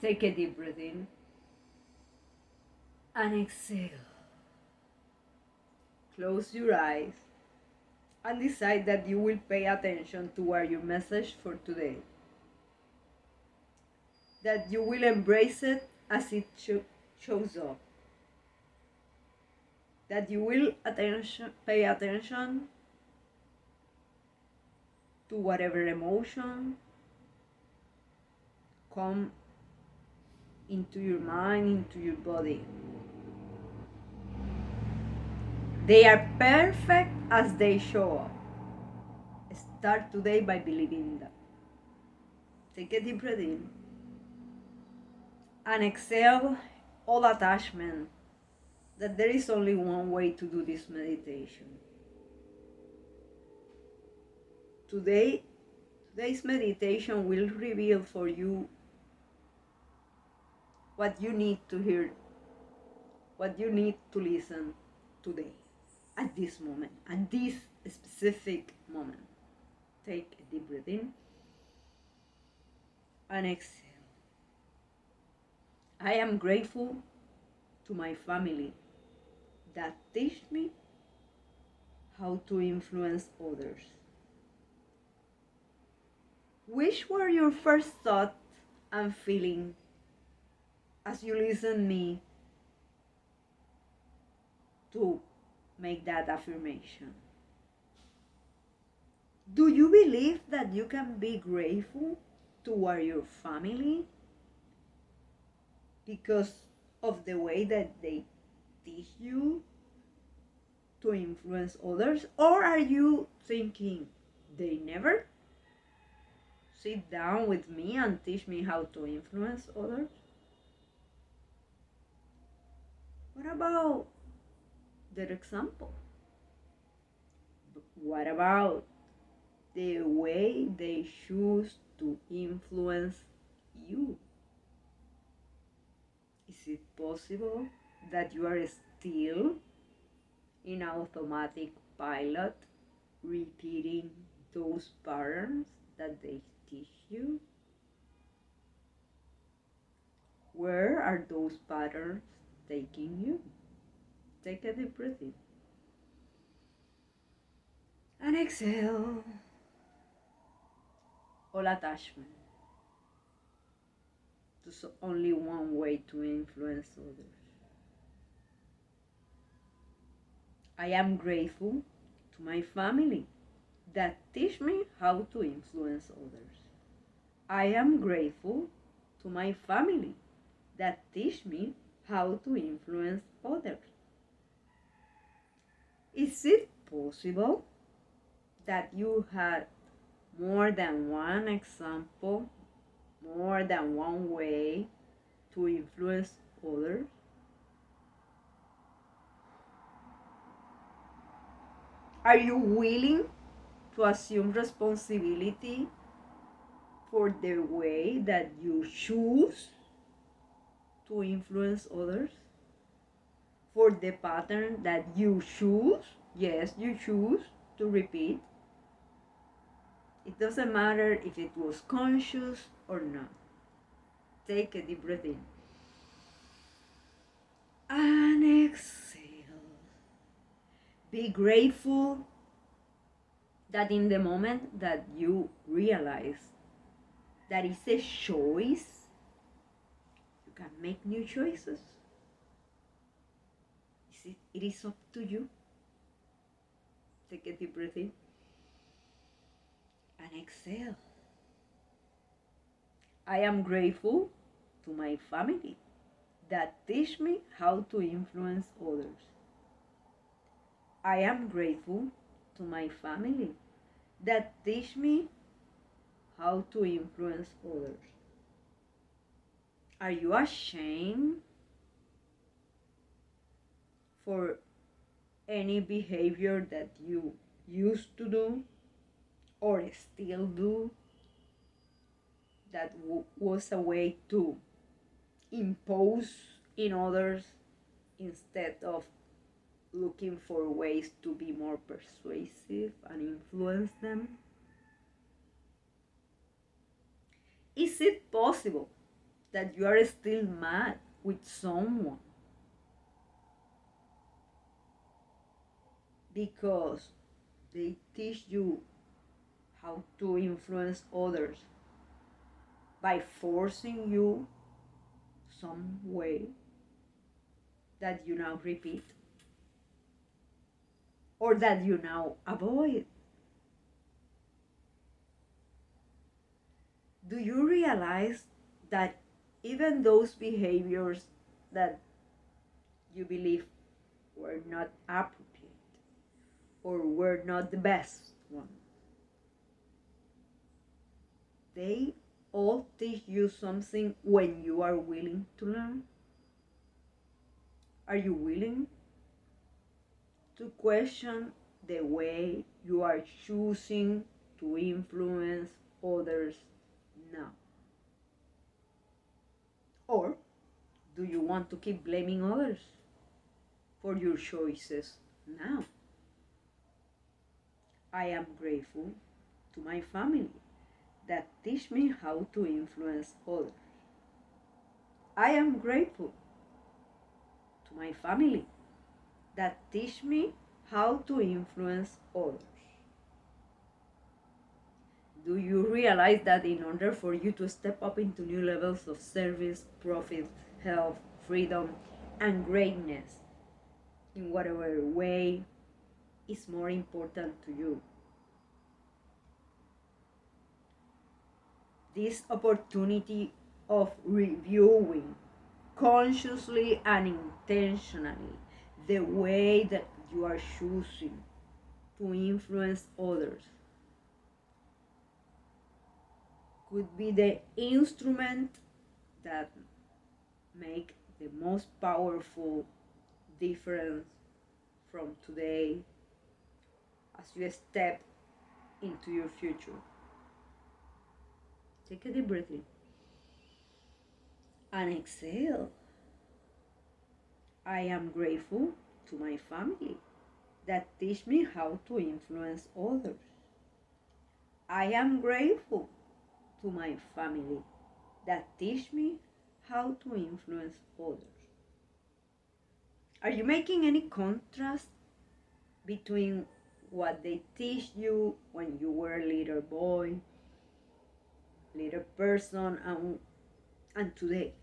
Take a deep breath in and exhale. Close your eyes and decide that you will pay attention to what your message for today. That you will embrace it as it shows up. That you will pay attention to whatever emotion come into your mind, into your body. They are perfect as they show up. Start today by believing that. Take a deep breath in and exhale all attachment. That there is only one way to do this meditation. Today's meditation will reveal for you what you need to hear, what you need to listen today, at this moment, at this specific moment. Take a deep breath in and exhale. I am grateful to my family that teach me how to influence others. Which were your first thoughts and feeling as you listen me to make that affirmation? Do you believe that you can be grateful toward your family because of the way that they teach you to influence others? Or are you thinking, they never sit down with me and teach me how to influence others? What about their example? What about the way they choose to influence you? Is it possible that you are still in automatic pilot, repeating those patterns that they teach you? Where are those patterns taking you? Take a deep breath in and exhale all attachment. There's only one way to influence others. I am grateful to my family that teach me how to influence others. I am grateful to my family that teach me how to influence others. Is it possible that you had more than one example, more than one way to influence others? Are you willing to assume responsibility for the way that you choose to influence others? For the pattern that you choose, yes, you choose to repeat? It doesn't matter if it was conscious or not. Take a deep breath in and exhale. Be grateful that in the moment that you realize that it's a choice, you can make new choices. It is up to you. Take a deep breath in and exhale. I am grateful to my family that teach me how to influence others. I am grateful to my family that teach me how to influence others. Are you ashamed for any behavior that you used to do or still do that was a way to impose in others instead of looking for ways to be more persuasive and influence them? Is it possible that you are still mad with someone because they teach you how to influence others by forcing you some way that you now repeat or that you now avoid. Do you realize that even those behaviors that you believe were not appropriate or were not the best ones, they all teach you something when you are willing to learn? Are you willing to question the way you are choosing to influence others now? Or do you want to keep blaming others for your choices now? I am grateful to my family that teach me how to influence others. I am grateful to my family that teach me how to influence others. Do you realize that in order for you to step up into new levels of service, profit, health, freedom, and greatness, in whatever way is more important to you, this opportunity of reviewing consciously and intentionally the way that you are choosing to influence others could be the instrument that make the most powerful difference from today as you step into your future. Take a deep breath in and exhale. I am grateful to my family that teach me how to influence others. I am grateful to my family that teach me how to influence others. Are you making any contrast between what they teach you when you were a little boy, little person, and today?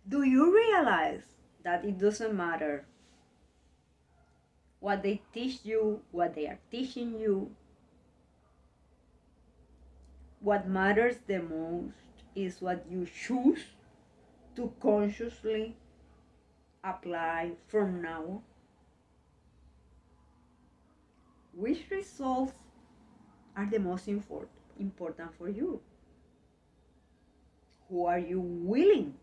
Do you realize that it doesn't matter what they teach you, what they are teaching you? What matters the most is what you choose to consciously apply from now on. Which results are the most important for you? Who are you willing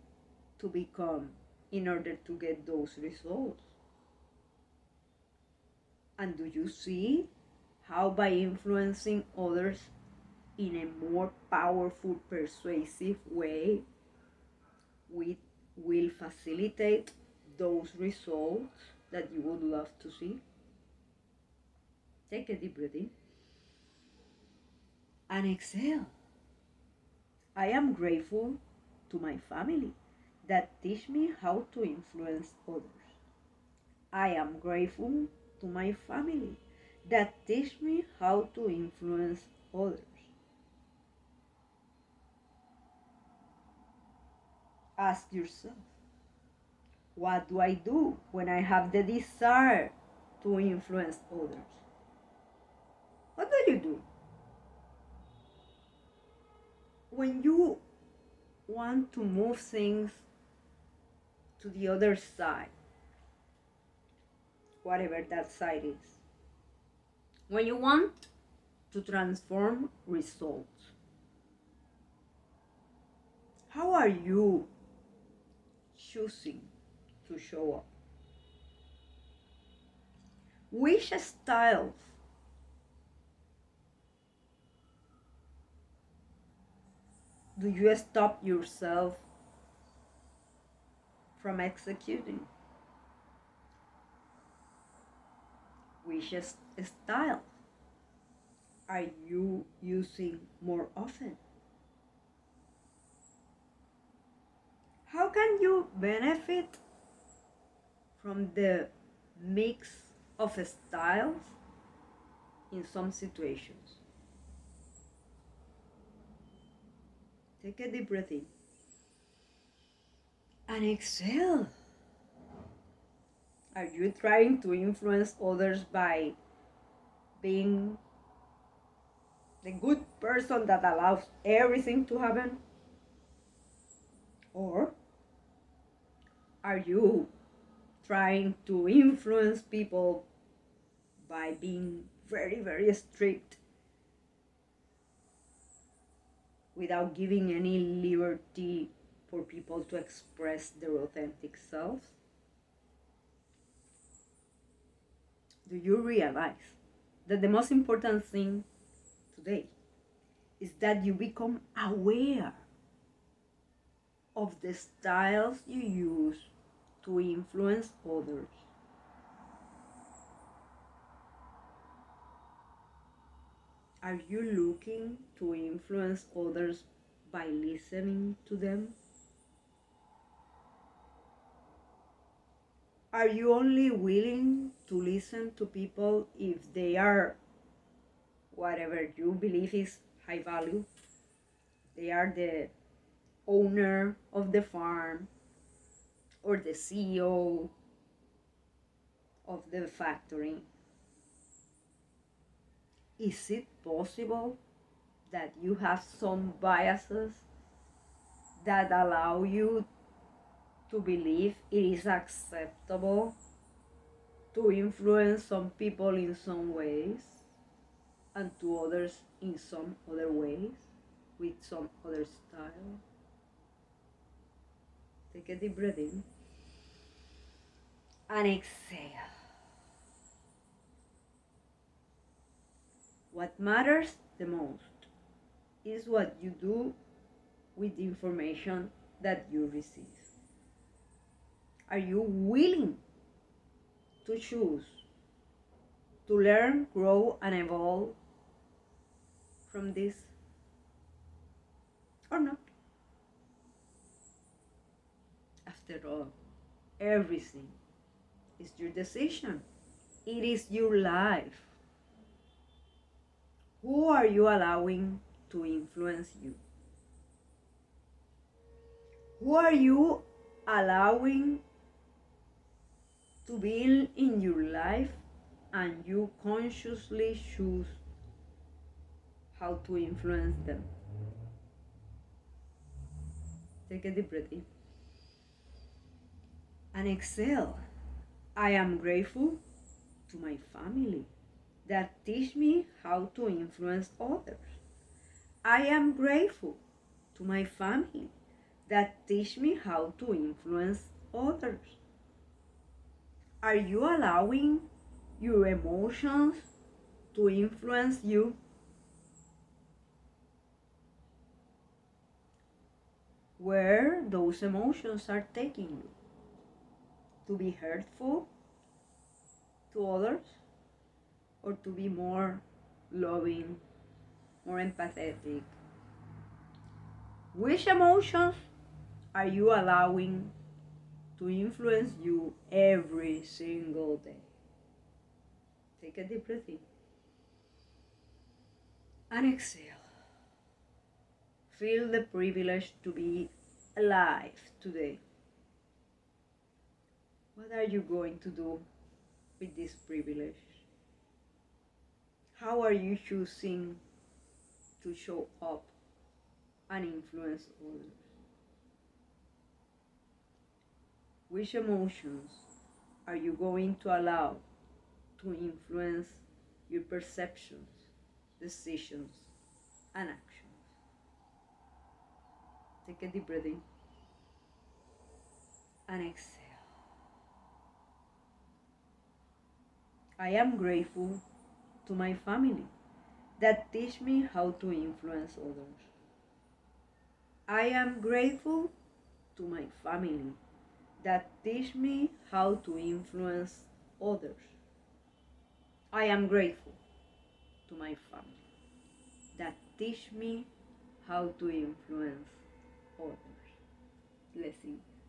to become in order to get those results? And do you see how by influencing others in a more powerful, persuasive way, we will facilitate those results that you would love to see? Take a deep breath in and exhale. I am grateful to my family that teach me how to influence others. I am grateful to my family that teach me how to influence others. Ask yourself, what do I do when I have the desire to influence others? What do you do? When you want to move things to the other side, whatever that side is, when you want to transform results, how are you choosing to show up? Which styles do you stop yourself from executing? Which style are you using more often? How can you benefit from the mix of styles in some situations? Take a deep breath in and exhale. Are you trying to influence others by being the good person that allows everything to happen? Or are you trying to influence people by being very, very strict without giving any liberty for people to express their authentic selves? Do you realize that the most important thing today is that you become aware of the styles you use to influence others? Are you looking to influence others by listening to them? Are you only willing to listen to people if they are whatever you believe is high value? They are the owner of the farm or the CEO of the factory. Is it possible that you have some biases that allow you to believe it is acceptable to influence some people in some ways and to others in some other ways with some other style? Take a deep breath in and exhale. What matters the most is what you do with the information that you receive. Are you willing to choose to learn, grow, and evolve from this or not? After all, everything is your decision. It is your life. Who are you allowing to influence you? Who are you allowing to be in your life and you consciously choose how to influence them? Take a deep breath in and exhale. I am grateful to my family that teach me how to influence others. I am grateful to my family that teach me how to influence others. Are you allowing your emotions to influence you? Where those emotions are taking you? To be hurtful to others or to be more loving, more empathetic? Which emotions are you allowing to influence you every single day? Take a deep breath in and exhale. Feel the privilege to be alive today. What are you going to do with this privilege? How are you choosing to show up and influence others? Which emotions are you going to allow to influence your perceptions, decisions, and actions? Take a deep breath in and exhale. I am grateful to my family that teach me how to influence others. I am grateful to my family that teach me how to influence others. I am grateful to my family that teach me how to influence others. Let's amazing.